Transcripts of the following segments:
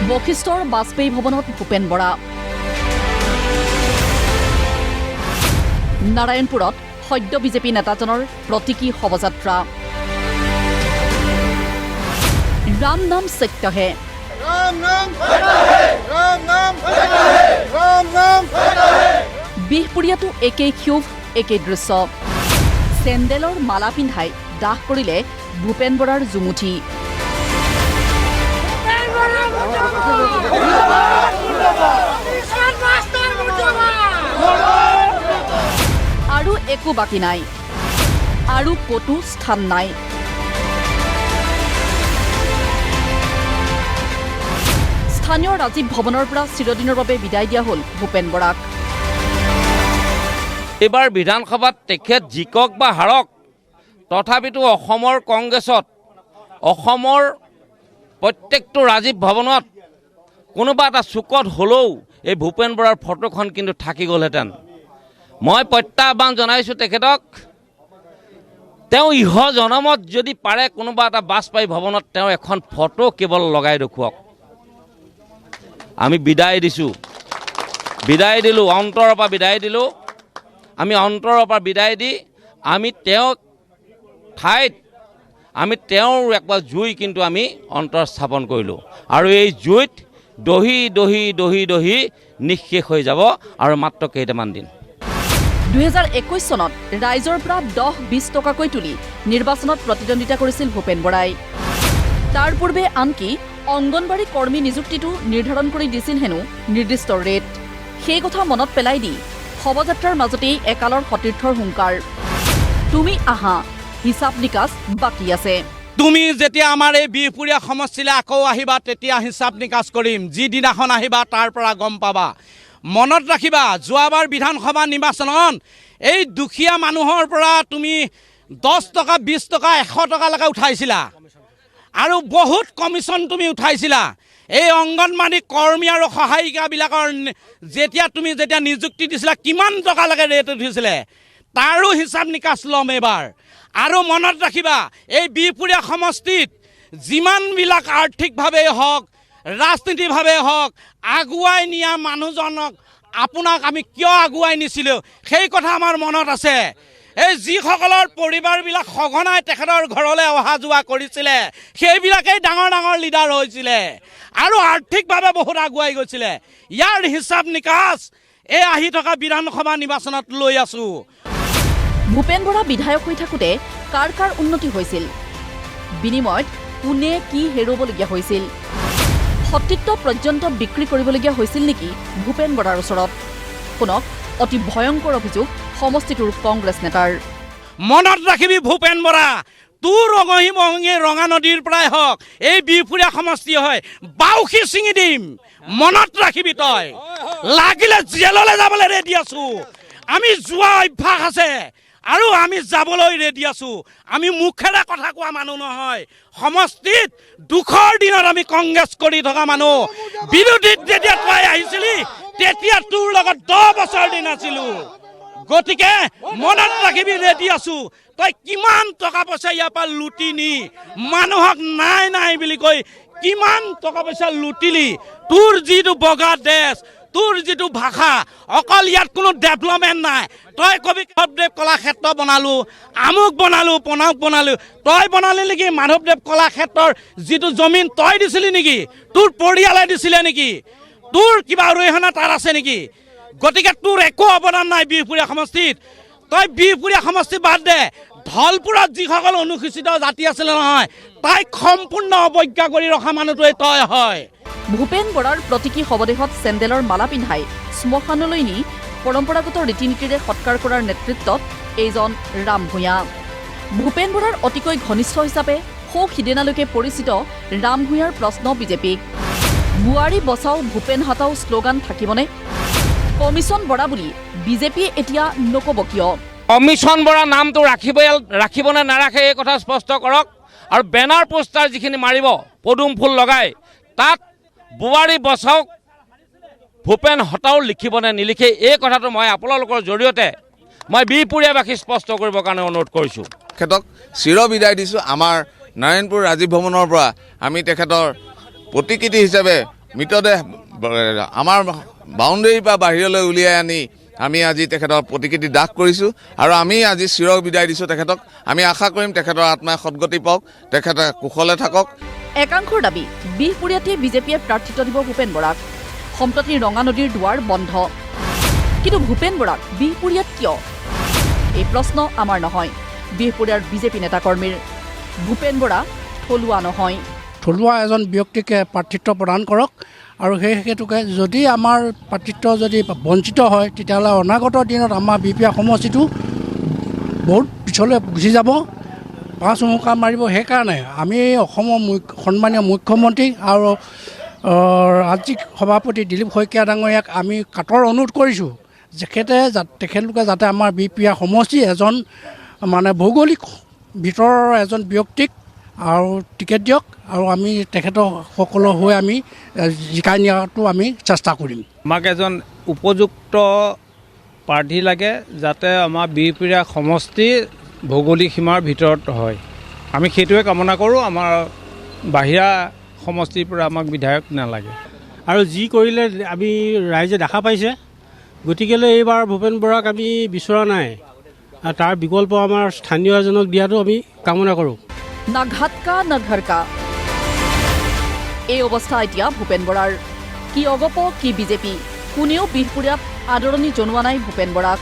বশিষ্ঠৰ বাজপেয়ী ভৱনত ভূপেন বৰা। নাৰায়ণপুৰত সদ্য বিজেপি নেতাজনৰ প্ৰতীকী শৱযাত্ৰা। ৰাম নাম সত্য হে, বিহপুৰীয়াতো একেই ক্ষোভ, একেই দৃশ্য। চেণ্ডেলৰ মালা পিন্ধাই দাহ কৰিলে ভূপেন বৰাৰ জুমুঠি। আৰু একো বাকী নাই, আৰু ক'তো স্থান নাই। স্থানীয় ৰাজীৱ ভৱনৰ পৰা চিৰদিনৰ বাবে বিদায় দিয়া হ'ল ভূপেন বৰাক। এইবাৰ বিধানসভাত তেখেত জিকক বা হাৰক, তথাপিতো অসমৰ কংগ্ৰেছত, অসমৰ প্ৰত্যেকটো ৰাজীৱ ভৱনত কোনোবা এটা চুকত হ'লেও এই ভূপেন বৰাৰ ফটোখন কিন্তু থাকি গ'লহেঁতেন। মই প্ৰত্যাহ্বান জনাইছোঁ তেখেতক, তেওঁ ইহ জনমত যদি পাৰে কোনোবা এটা বাজপেয়ী ভৱনত তেওঁ এখন ফটো কেৱল লগাই দেখুৱাওক। আমি বিদায় দিছোঁ, বিদায় দিলোঁ, অন্তৰৰ পৰা বিদায় দিলোঁ। আমি অন্তৰৰ পৰা বিদায় দি আমি তেওঁক ঠাইত আমি তেওঁৰ একবাৰ জুই কিন্তু আমি অন্তৰ স্থাপন কৰিলোঁ। আৰু এই জুইত দহি দহি দহি দহি নিঃশেষ হৈ যাব আৰু মাত্ৰ কেইটামান দিন। 2021 চনত ৰাইজৰ পৰা 10-20 টকাকৈ তুলি নিৰ্বাচনত প্ৰতিদ্বন্দ্বিতা কৰিছিল ভূপেন বৰাই। তাৰ পূৰ্বে আনকি অংগনবাড়ী কৰ্মী নিযুক্তিটো নিৰ্ধাৰণ কৰি দিছিল হেনো নিৰ্দিষ্ট ৰেট। সেই কথা মনত পেলাই দি শৱযাত্ৰাৰ মাজতেই একালৰ সতীৰ্থৰ হুংকাৰ। তুমি আহা, হিচাপ নিকাচ বাকী আছে। তুমি যেতিয়া আমাৰ এই বিহপুৰীয়া সমষ্টিলৈ আকৌ আহিবা তেতিয়া হিচাপ নিকাচ কৰিম। যিদিনাখন আহিবা তাৰ পৰা গম পাবা। মনত ৰাখিবা, যোৱাবাৰ বিধানসভা নিৰ্বাচনত এই দুখীয়া মানুহৰ পৰা তুমি 10 টকা, 20 টকা, 100 টকালৈকে উঠাইছিলা আৰু বহুত কমিশ্যন তুমি উঠাইছিলা। এই অংগনবাড়ী কৰ্মী আৰু সহায়িকাবিলাকৰ যেতিয়া নিযুক্তি দিছিলা কিমান টকালৈকে ৰেট উঠিছিলে তাৰো হিচাপ নিকাচ ল'ম এইবাৰ। আৰু মনত ৰাখিবা, এই বিহপুৰীয়া সমষ্টিত যিমানবিলাক আৰ্থিকভাৱে হওক, ৰাজনীতিভাৱে হওক আগুৱাই নিয়া মানুহজনক আপোনাক আমি কিয় আগুৱাই নিছিলোঁ সেই কথা আমাৰ মনত আছে। এই যিসকলৰ পৰিবাৰবিলাক সঘনাই তেখেতৰ ঘৰলৈ অহা যোৱা কৰিছিলে সেইবিলাকেই ডাঙৰ ডাঙৰ লিডাৰ হৈছিলে আৰু আৰ্থিকভাৱে বহুত আগুৱাই গৈছিলে। ইয়াৰ হিচাপ নিকাচ এই আহি থকা বিধানসভা নিৰ্বাচনত লৈ আছোঁ। ভূপেন বৰা বিধায়ক হৈ থাকোঁতে কাৰ কাৰ উন্নতি হৈছিল, বিনিময়ত কোনে কি হেৰুৱাবলগীয়া হৈছিল, সতীত্ব পৰ্যন্ত বিক্ৰী কৰিবলগীয়া হৈছিল নেকি ভূপেন বৰাৰ ওচৰত? শুনক অতি ভয়ংকৰ অভিযোগ সমষ্টিটোৰ কংগ্ৰেছ নেতাৰ। মনত ৰাখিবি ভূপেন বৰা, তোৰ ৰঙহী মহঙি ৰঙা নদীৰ পৰাই হওক এই বিহপুৰীয়া সমষ্টি হয় বাউসী ছিঙি দিম। মনত ৰাখিবি, তই লাগিলে জেললৈ যাবলৈ ৰেডি আছো। আমি যোৱা অভ্যাস আছে আৰু আমি যাবলৈ ৰেডি আছো। আমি মুখেৰে কথা কোৱা মানুহ নহয়। সমষ্টিত দুখৰ দিনত আমি কংগ্ৰেছ কৰি থকা মানুহ। বিৰোধীত যেতিয়া তই আহিছিলি তেতিয়া তোৰ লগত 10 বছৰ দিন আছিলো। গতিকে মনত ৰাখিবি, ৰেডি আছো। তই কিমান টকা পইচা ইয়াৰ পৰা লুটি নি মানুহক নাই নাই বুলি কৈ কিমান টকা পইচা লুটিলি। তোৰ যিটো বগা ড্ৰেছ, তোৰ যিটো ভাষা, অকল ইয়াত কোনো ডেভেলপমেণ্ট নাই। তই কবি মাধৱদেৱ কলাক্ষেত্ৰ বনালো, আমুক বনালো, পনাক বনালো। তই বনালি নেকি মাধৱদেৱ কলাক্ষেত্ৰৰ যিটো জমিন তই দিছিলি নেকি? তোৰ পৰিয়ালে দিছিলে নেকি? তোৰ কিবা অৰিহণা তাত আছে নেকি? গতিকে তোৰ একো অৱদান নাই বিহপুৰীয়া সমষ্টিত। তই বিহপুৰীয়া সমষ্টি বাদ দে, ধলপুৰত যিসকল অনুসূচিত জাতি আছিলে নহয় তাইক সম্পূৰ্ণ অৱজ্ঞা কৰি ৰখা মানুহটোৱে তই হয়। ভূপেন বৰাৰ প্ৰতীকী শৱদেহত চেণ্ডেলৰ মালা পিন্ধাই শ্মশানলৈ নি পৰম্পৰাগত ৰীতি নীতিৰে সৎকাৰ কৰাৰ নেতৃত্বত এইজন ৰাম ভূঞা। ভূপেন বৰাৰ অতিকৈ ঘনিষ্ঠ হিচাপে সৌ সিদিনালৈকে পৰিচিত ৰাম ভূঞাৰ প্ৰশ্ন বিজেপিক, বোৱাৰী বচাও ভূপেন হাটাও শ্লোগান থাকিবনে? কমিশ্যন বৰা বুলি বিজেপিয়ে এতিয়া নক'ব কিয়? কমিশ্যন বৰা নামটো ৰাখিবনে নাৰাখে এই কথা স্পষ্ট কৰক। আৰু বেনাৰ পোষ্টাৰ যিখিনি মাৰিব পদুম ফুল লগাই তাত বোৱাৰী বচাওক ভূপেন হটাও লিখিবনে নিলিখে এই কথাটো মই আপোনালোকৰ জৰিয়তে মই বিহপুৰীয়াবাসী স্পষ্ট কৰিবৰ কাৰণে অনুৰোধ কৰিছোঁ। তেখেতক চিৰ বিদায় দিছোঁ। আমাৰ নাৰায়ণপুৰ ৰাজীৱ ভৱনৰ পৰা আমি তেখেতৰ প্ৰতিকৃতি হিচাপে মৃতদেহ আমাৰ বাউণ্ডেৰীৰ পৰা বাহিৰলৈ উলিয়াই আনি আমি আজি তেখেতৰ প্ৰতিকৃতি দাহ কৰিছোঁ আৰু আমি আজি চিৰ বিদায় দিছোঁ তেখেতক। আমি আশা কৰিম তেখেতৰ আত্মাই সদগতি পাওক, তেখেতে কুশলে থাকক। একাংশৰ দাবী বিহপুৰীয়াতে বিজেপিয়ে প্ৰাৰ্থিত্ব দিব ভূপেন বৰাক। সম্প্ৰতি ৰঙা নদীৰ দুৱাৰ বন্ধ, কিন্তু ভূপেন বৰাক বিহপুৰীয়াত কিয়? এই প্ৰশ্ন আমাৰ নহয়, বিহপুৰীয়াৰ বিজেপি নেতাকৰ্মীৰ। ভূপেন বৰা থলুৱা নহয়। থলুৱা এজন ব্যক্তিকে প্ৰাৰ্থিত্ব প্ৰদান কৰক আৰু সেই হেতুকে যদি আমাৰ প্ৰাৰ্থিত্ব যদি বঞ্চিত হয় তেতিয়াহ'লে অনাগত দিনত আমাৰ বিহপুৰীয়া সমষ্টিটো বহুত পিছলৈ গুচি যাব, পাঁচ মুখা মাৰিব। সেইকাৰণে আমি অসমৰ সন্মানীয় মুখ্যমন্ত্ৰী আৰু ৰাজ্যিক সভাপতি দিলীপ শইকীয়া ডাঙৰীয়াক আমি কাতৰ অনুৰোধ কৰিছোঁ তেখেতলোকে যাতে আমাৰ বিহপুৰীয়া সমষ্টি এজন মানে ভৌগোলিক ভিতৰৰ এজন ব্যক্তিক আৰু টিকেট দিয়ক আৰু আমি তেখেতৰ সকলো হৈ আমি জিকাই নিয়াটো আমি চেষ্টা কৰিম। আমাক এজন উপযুক্ত প্ৰাৰ্থী লাগে যাতে আমাৰ বিহপুৰীয়া সমষ্টি ভৌগোলিক সীমাৰ ভিতৰত হয়। আমি সেইটোৱে কামনা কৰোঁ। আমাৰ বাহিৰা সমষ্টিৰ পৰা আমাক বিধায়ক নালাগে। আৰু যি কৰিলে আমি ৰাইজে দেখা পাইছে, গতিকেলৈ এইবাৰ ভূপেন বৰাক আমি বিচৰা নাই আৰু তাৰ বিকল্প আমাৰ স্থানীয় এজনক দিয়াটো আমি কামনা কৰোঁ। না ঘাটকা না ঘৰকা, এই অৱস্থা এতিয়া ভূপেন বৰাৰ। কি অগপ কি বিজেপি, কোনেও বিহপুৰীয়াত আদৰণি জনোৱা নাই ভূপেন বৰাক।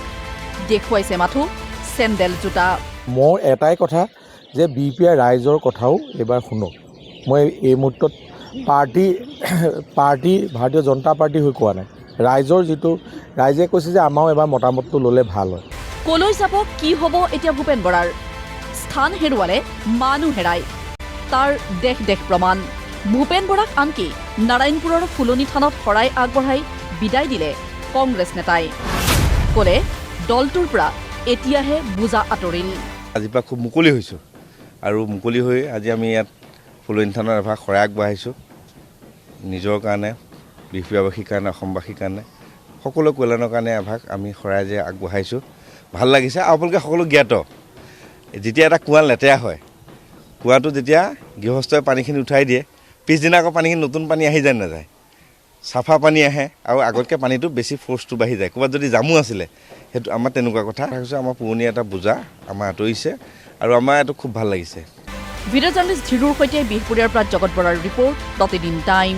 দেখুৱাইছে মাথো চেণ্ডেল জোতা। মোৰ এটাই কথা যে বিহপুৰীয়া ৰাইজৰ কথাও এইবাৰ শুনক। মই এই মুহূৰ্তত পাৰ্টি ভাৰতীয় জনতা পাৰ্টি হৈ কোৱা নাই, ৰাইজৰ যিটো ৰাইজে কৈছে যে আমাৰো এবাৰ মতামতটো ল'লে ভাল হয়। কলৈ যাব, কি হ'ব এতিয়া ভূপেন বৰাৰ? স্থান হেৰুৱালে মানুহ হেৰাই, তাৰ দেশ দেশ প্ৰমাণ। ভূপেন বৰাক আনকি নাৰায়ণপুৰৰ ফুলনি থানত শৰাই আগবঢ়াই বিদায় দিলে কংগ্ৰেছ নেতাই। ক'লে দলটোৰ পৰা এতিয়াহে বোজা আঁতৰিল। আজিৰ পৰা খুব মুকলি হৈছোঁ আৰু মুকলি হৈ আজি আমি ইয়াত ফুলনি থানত এভাগ শৰাই আগবঢ়াইছোঁ নিজৰ কাৰণে, বিহপুৰীয়াবাসীৰ কাৰণে, অসমবাসীৰ কাৰণে, সকলো কল্যাণৰ কাৰণে এভাগ আমি শৰাই যে আগবঢ়াইছোঁ। ভাল লাগিছে। আপোনালোকে সকলো জ্ঞাত, যেতিয়া এটা কুঁৱা লেতেৰা হয়, কুঁৱাটো যেতিয়া গৃহস্থই পানীখিনি উঠাই দিয়ে, পিছদিনা আকৌ পানীখিনি নতুন পানী আহি যায় নাযায়, চাফা পানী আহে আৰু আগতকৈ পানীটো বেছি ফ'ৰ্চটো বাঢ়ি যায়। ক'ৰবাত যদি জামু আছিলে, সেইটো আমাৰ তেনেকুৱা কথা হৈছে। আমাৰ পুৰণি এটা বোজা আমাৰ আঁতৰিছে আৰু আমাৰ এইটো খুব ভাল লাগিছে। ভিডিঅ' জাৰ্নেলিষ্ট ধীৰুৰ সৈতে বিহপুৰীয়াৰ পৰা জগত বৰাৰ ৰিপৰ্ট, প্ৰতিদিন টাইম।